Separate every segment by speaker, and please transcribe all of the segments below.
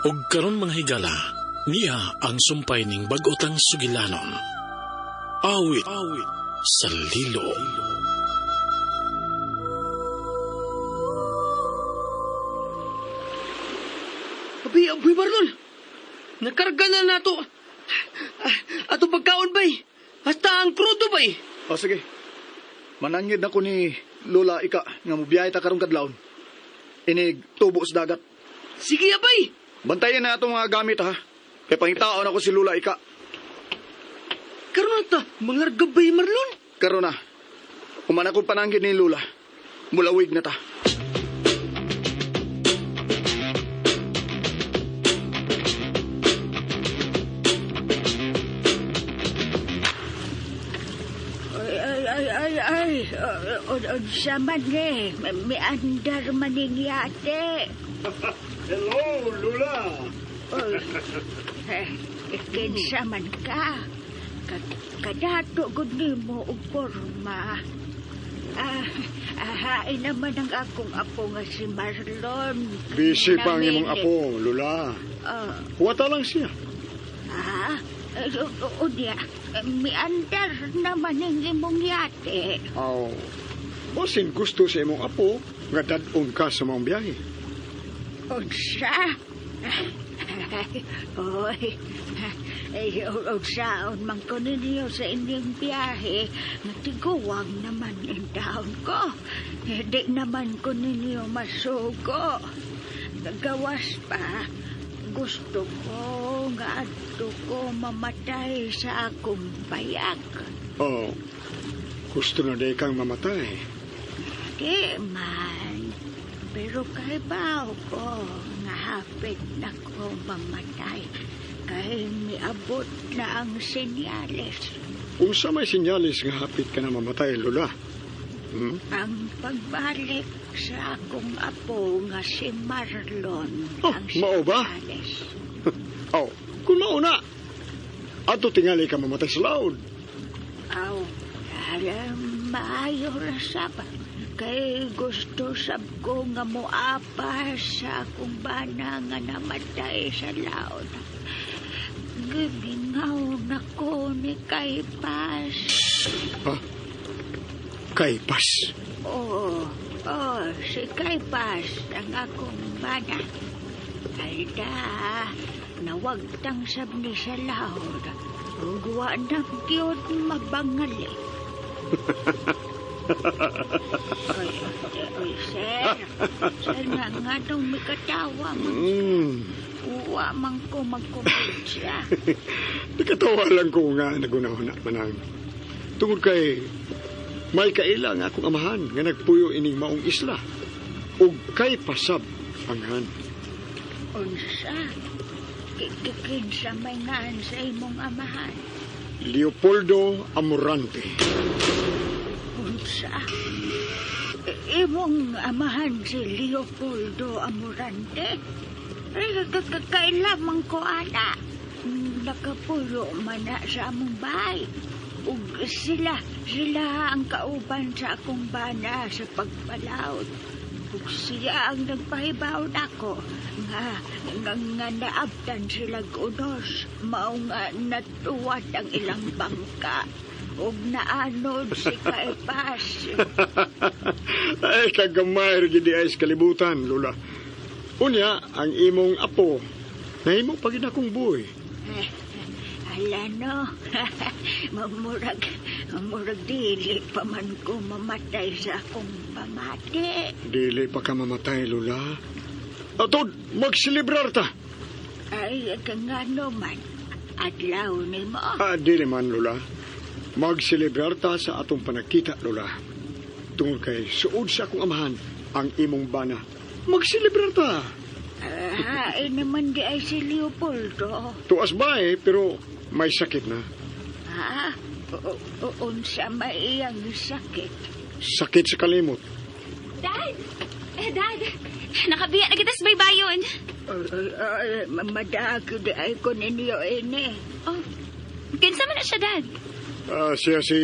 Speaker 1: ug karon mga higala, niya ang sumpay ning bag-otang sugilanon. Awit sa lilo.
Speaker 2: Abi Marlon, nakarga na nato. Ato pagkaon bay, hasta ang krudo bay.
Speaker 3: O sige, manangid na ko ni Lola Ika nga mubiyahe ta karong kadlawon. Inig tubo sa dagat.
Speaker 2: Sige abay.
Speaker 3: Bantayan na itong mga gamit ha. Kaya pangitaon ako si Lola Ika.
Speaker 2: Karon ta, mangarga bay Marlon.
Speaker 3: Karon na, kuman ako panangid ni Lola. Mulawig na ta.
Speaker 4: Sa man may andar maning yate.
Speaker 3: Hello, Lola.
Speaker 4: Kinsa man ka. Kadato gud nimo og porma. Hain naman ang akong apo nga si Marlon.
Speaker 5: Busy pa ang imong apo, Lola. Huwata lang siya.
Speaker 4: Unya, may andar naman ang imong yate.
Speaker 5: Basin gusto sa imong apo nga dadong ka sa mga biyahe.
Speaker 4: Unsa? Oy, unsaon man ko ninyo sa inyong biyahe, natiguwang naman ang taon ko. Hindi naman ko ninyo masugo. Gawas pa, gusto ko nga ato ko mamatay sa akong bayag.
Speaker 5: Gusto na di kang mamatay.
Speaker 4: Di man, pero kay bao ko nga hapit na ko mamatay. Kay miabot na ang senyales.
Speaker 5: Kung sa may sinyalis nga hapit ka na mamatay, Lola.
Speaker 4: Ang pagbalik sa akong apo nga si Marlon. Ang
Speaker 5: mao ba?
Speaker 4: senyales.
Speaker 5: Kung mauna, ato tingali ka mamatay sa laod.
Speaker 4: Alam, maayo ra sab. Kay gusto sab ko nga moapas sa akong bana nga namatay sa laod. Gimingaw na ko ni Kaypas.
Speaker 5: Kaypas?
Speaker 4: Si Kaypas ang akong bana. Alda, nawagtang sab ni sa laod. Ugwa na gyud mabangali. Sir nga nung may katawang. Uwa man ko magkumpensya.
Speaker 5: Nakatawa lang ko nga nagunahon na manang. Tungod kay may kailang akong amahan nga nagpuyo ining maong isla. Ug kay pasab anghan.
Speaker 4: Unsa? Kinsa may ngaan sa imong amahan?
Speaker 5: Leopoldo Amorante.
Speaker 4: Unsa? Imong amahan si Leopoldo Amorante? Kailamang ko ana. Nakapuyo man na sa among bahay. Ug sila ang kauban sa akong bana sa pagpalaot. Ug siya ang nagpahibaw nako nga naabtan sila unos. Mao nga natuwad ang ilang bangka. Ug naanod si Kaypas.
Speaker 5: Ay, kagamay rin ay sa kalibutan, Lola. Unya, ang imong apo, na imong pagin akong buhay.
Speaker 4: Ala no, murag dili pa man ko mamatay sa akong pamati.
Speaker 5: Dili pa ka mamatay, Lola. Atod, magsilibrar ta.
Speaker 4: Ay, kangano man, adlaw ni mo.
Speaker 5: Dili man, Lola. Magsilibrar ta sa atong panagkita, Lola. Tungod kay suod sa akong amahan ang imong bana. Magsilibrar ta.
Speaker 4: Naman di ay si Leopoldo.
Speaker 5: Tuas ba pero may sakit na.
Speaker 4: Unsa may iyang sakit?
Speaker 5: Sakit sa kalimot.
Speaker 6: Dad! Dad! Nakabiya na kita sa baybayon.
Speaker 4: Madagi di ay ko ninyo ini.
Speaker 6: Kinsa man na siya, Dad?
Speaker 5: Siya si...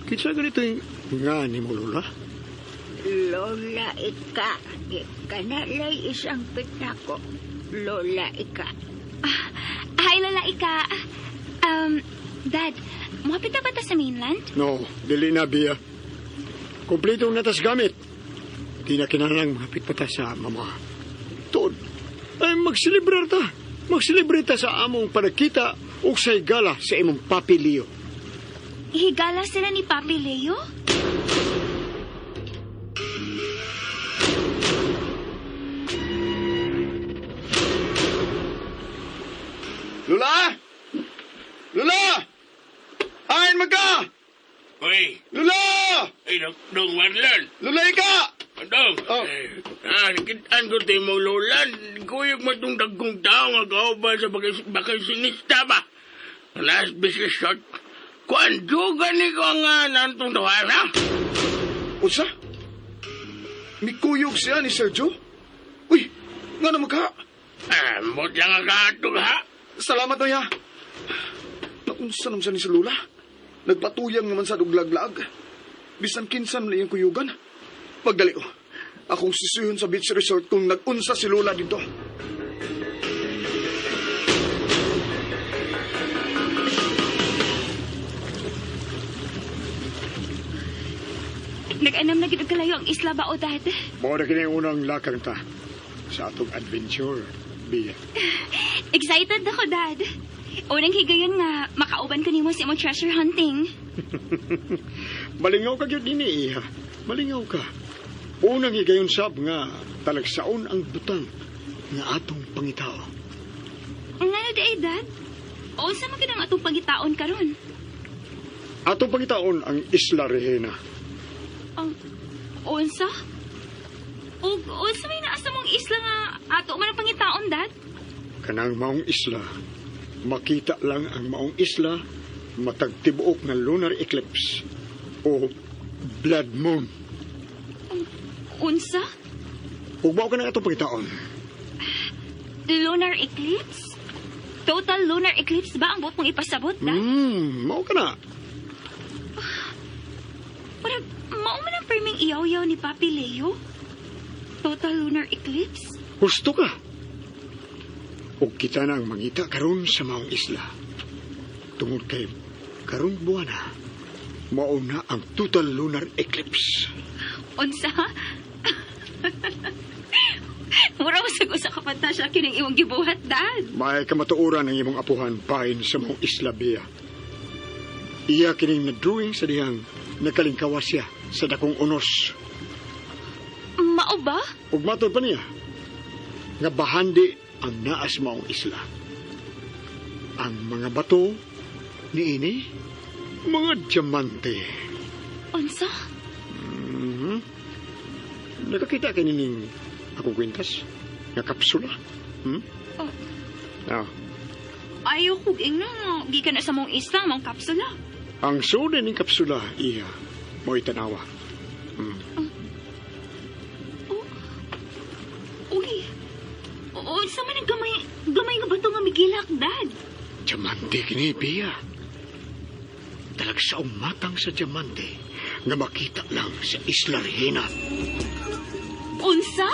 Speaker 5: kinsa ganito yung nga ni mo, Lola?
Speaker 4: Lola Ika. Kanalay isang pitako. Lola Ika.
Speaker 6: Hi, Lola Ika. Dad, mapita ba ta sa mainland?
Speaker 5: No, dili na, Bia. Kompleto na tas gamit. Di na kinahanglang mapit pa ta sa mama. Tod, ay magselebrar ta. Magselebrate ta sa among panagkita o sa gala sa imong Papi Leo.
Speaker 6: Higala sila ni Papi Leo?
Speaker 3: Lula! Lula! Ayon magka!
Speaker 7: Uy,
Speaker 3: Lula!
Speaker 7: ay, dong Marlon.
Speaker 3: Lula Ika!
Speaker 7: Dong,
Speaker 3: Oh.
Speaker 7: nakitaan ko tayo mong lolan. Kuyog mo itong dagkong tao nga kauban sa bakasonista ba? Last business shot. Kuan, dugan ni ko nga nantong tawaran, ha?
Speaker 3: Unsa? Mikuyog siya ni Sergio? Uy, nga naman ka.
Speaker 7: Mot lang ang kahatog, ha?
Speaker 3: Salamat na ya. Naunsa naman siya ni si Lula. Nagpatuyang naman sa duglaglag. Bisan kinsan na iyang kuyugan. Magdali ko. Akong sisihon sa beach resort kung nagunsa si Lula dito.
Speaker 6: Nag-anam na gid kalayo ang isla ba o dad?
Speaker 5: Mao na kini ang unang lakang ta sa atong adventure, Bia.
Speaker 6: Excited ako, dad. Unang higayon nga, makauban ko nimo sa imong treasure hunting.
Speaker 5: Malingaw ka gyud dinhi, iha. Malingaw ka. Unang higayon sab nga talagsaon ang butang nga atong pangitao.
Speaker 6: Nga na di dad? O sa man ang atong pagitaon karon?
Speaker 5: Atong pangitaon ang Isla Regina.
Speaker 6: Ang unsa? O unsa may naa sa mong isla nga ato man ang pangitaon, dad?
Speaker 5: Kanang maong isla, makita lang ang maong isla matag tibuok nga lunar eclipse o blood moon.
Speaker 6: Unsa?
Speaker 5: Ugbaw ka na atong pangitaon.
Speaker 6: Lunar eclipse? Total lunar eclipse ba ang buot mong ipasabot, dad?
Speaker 5: Mao ka na.
Speaker 6: Parang mao man ang perming iyaw-yaw ni Papi Leo? Total lunar eclipse?
Speaker 5: Husto ka. O kita na ang mangita karon sa maong isla. Tungod kay karong buwana, mao na ang total lunar eclipse.
Speaker 6: Unsa? Mura usag usa ka pantasya kining imong gibuhat, dad.
Speaker 5: May kamatuoran ang imong apuhan pahin sa maong isla, Bia. Iya kining na-drawing sa dihang nakalingkawas siya sa dakong unos.
Speaker 6: Mao ba?
Speaker 5: Ug matod pa niya, nga bahandi ang naas maong isla. Ang mga bato niini, mga diamante.
Speaker 6: Unsa?
Speaker 5: Nakakita ka nining akong kwintas? Nga kapsula?
Speaker 6: Oh.
Speaker 5: Ah,
Speaker 6: Ayaw kong ingna nga gikan na sa mong isla, mong kapsula.
Speaker 5: ang suda ning kapsula, iya, mo'y tanawa.
Speaker 6: Uy, unsa man ang gamay nga bato nga migilak, dad?
Speaker 5: Diamante kini, Bia. Talagsaong matang sa diamante nga makita lang sa Isla Regina.
Speaker 6: Unsa?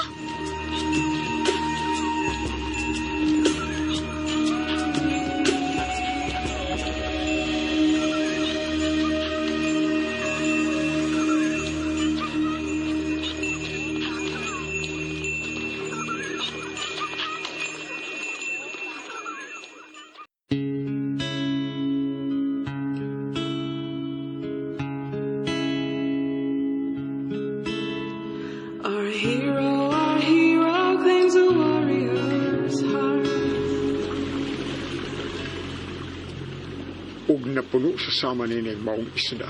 Speaker 8: Our hero claims a warrior's heart.
Speaker 5: Ug napuno sa sama nining maong isla,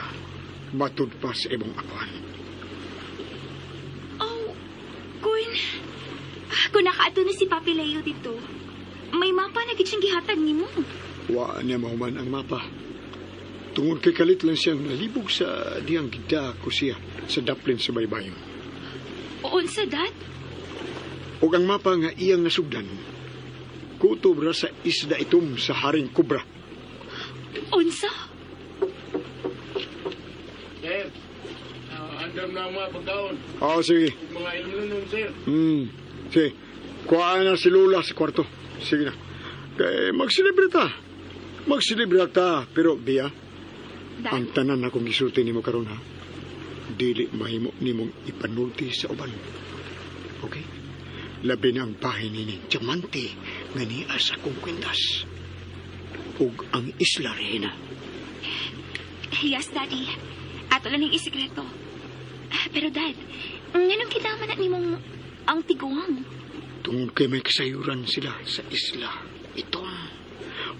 Speaker 5: matud pa sa imong apan.
Speaker 6: Oh, kung nakaato na si Papi Leo dito, may mapa na gid siyang gihatag nimo.
Speaker 5: Wa niya mahuman ang mapa. Tungod kay kalit lang siyang nalibog sa diyang gida ko siya sa daplin sa baybayon.
Speaker 6: Unsa, dad?
Speaker 5: Ug ang mapa nga iyang nasugdan, kutob ra sa isda itom sa Haring Kubra.
Speaker 6: Unsa?
Speaker 7: Sir, Andam na ang mga pagkaon.
Speaker 5: Sige.
Speaker 7: Mga inom nun, sir.
Speaker 5: Sige. Kuhaan na si Lola sa kwarto. Sige na. Kaya magsilibre ta. Pero, Bia,
Speaker 6: Dad?
Speaker 5: ang tanan akong gisulti nimo karon ha. Dili mahimo nimong ipanulti sa uban. Okay? Labi na ang bahay ni Diamante nga niya sa akong kwintas. Ug ang isla rin.
Speaker 6: Yes, Daddy. Ato lang yung isikreto. Pero, Dad, nganong kita man ni mong ang tiguang?
Speaker 5: Tungod kay may kasayuran sila sa isla. Ito.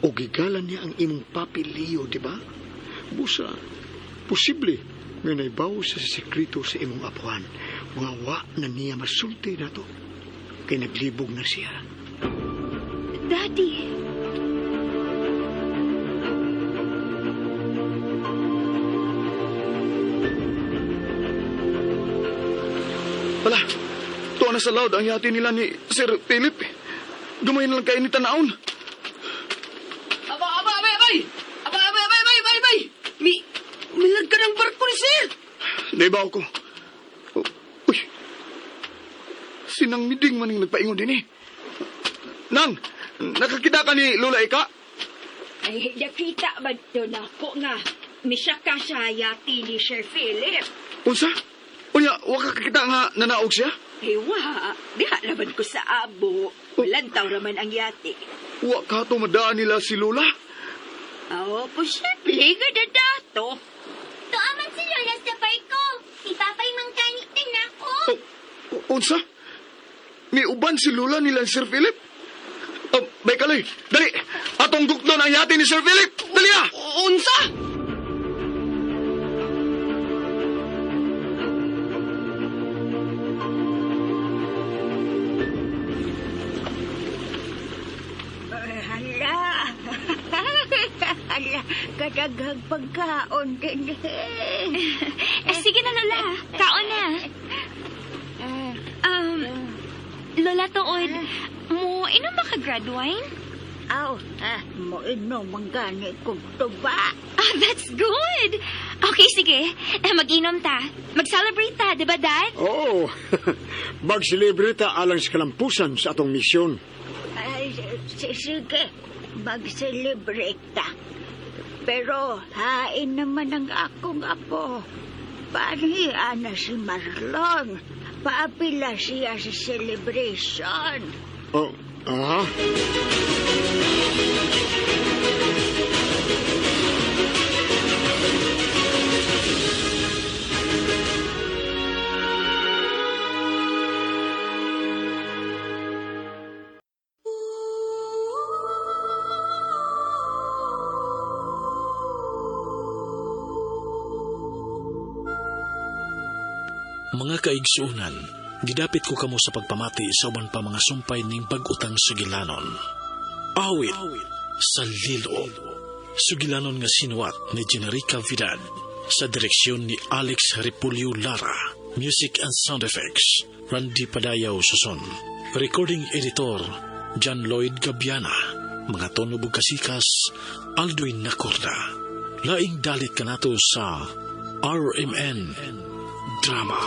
Speaker 5: O gigalan niya ang imong papi Leo, di ba? Busa, posible nga naibaw sa sekreto sa imong apuhan. Mga wa na niya masulti na to. Kay naglibog na siya.
Speaker 6: Daddy.
Speaker 3: Wala, tuwa na sa loud ang yati nila ni Sir Philip. Gamay na lang kayo ni Tanaon.
Speaker 2: Abay! Milag ka ng barko ni Sir!
Speaker 3: Naibaw ko. Uy, sinang miding man yung nagpaingon din eh. Nang, nakakita ka ni Lola Ika?
Speaker 4: Ay, nakita ba ito na ko nga? Misya ka sa yati ni Sir Philip.
Speaker 3: Unsa? Unya, waka kakita nga nanaog siya?
Speaker 4: Ewa, diha naman ko sa abo. Lantaw naman ang yati.
Speaker 3: Wa ka to madaan nila si Lola?
Speaker 4: Oo, posible nga na dato.
Speaker 6: Tuaman si Lola sa barko. Ipapay mangkanitin ako.
Speaker 3: Unsa? May uban si Lola nila Sir Philip? Bay kaloy, dali! Atong gukdo ang yati ni Sir Philip! Dali na!
Speaker 2: Unsa?
Speaker 4: Hala. Hala, kadaghang pagkaon din.
Speaker 6: Sige na, Lola. Kaon na. Lola Tuod, mo inom ba ka grad wine?
Speaker 4: Aw, mo inom ang gani kong tuba.
Speaker 6: That's good. Okay, sige. Mag-inom ta. Mag-celebrate ta, di ba, Dad?
Speaker 5: Oo. Magsilibre ta alang sa kalampusan sa atong misyon.
Speaker 4: Ay, sige, mag-celebrate ta. Pero hain naman ang akong apo. Panihan na si Marlon. Paapila siya sa celebration.
Speaker 5: Ah?
Speaker 1: Mga kaigsuunan, gidapit ko kamo sa pagpamati sa uban pa mga sumpay ning bag-utang sugilanon. Awit sa Lilo. Sugilanon nga sinuwat ni Generica Vidal sa direksyon ni Alex Repulio Lara. Music and sound effects, Randy Padayaw Suson. Recording editor, John Lloyd Gabiana. Mga tono bugkasikas, Alduin Nacorda. Laing dalit kanato sa RMN Drama.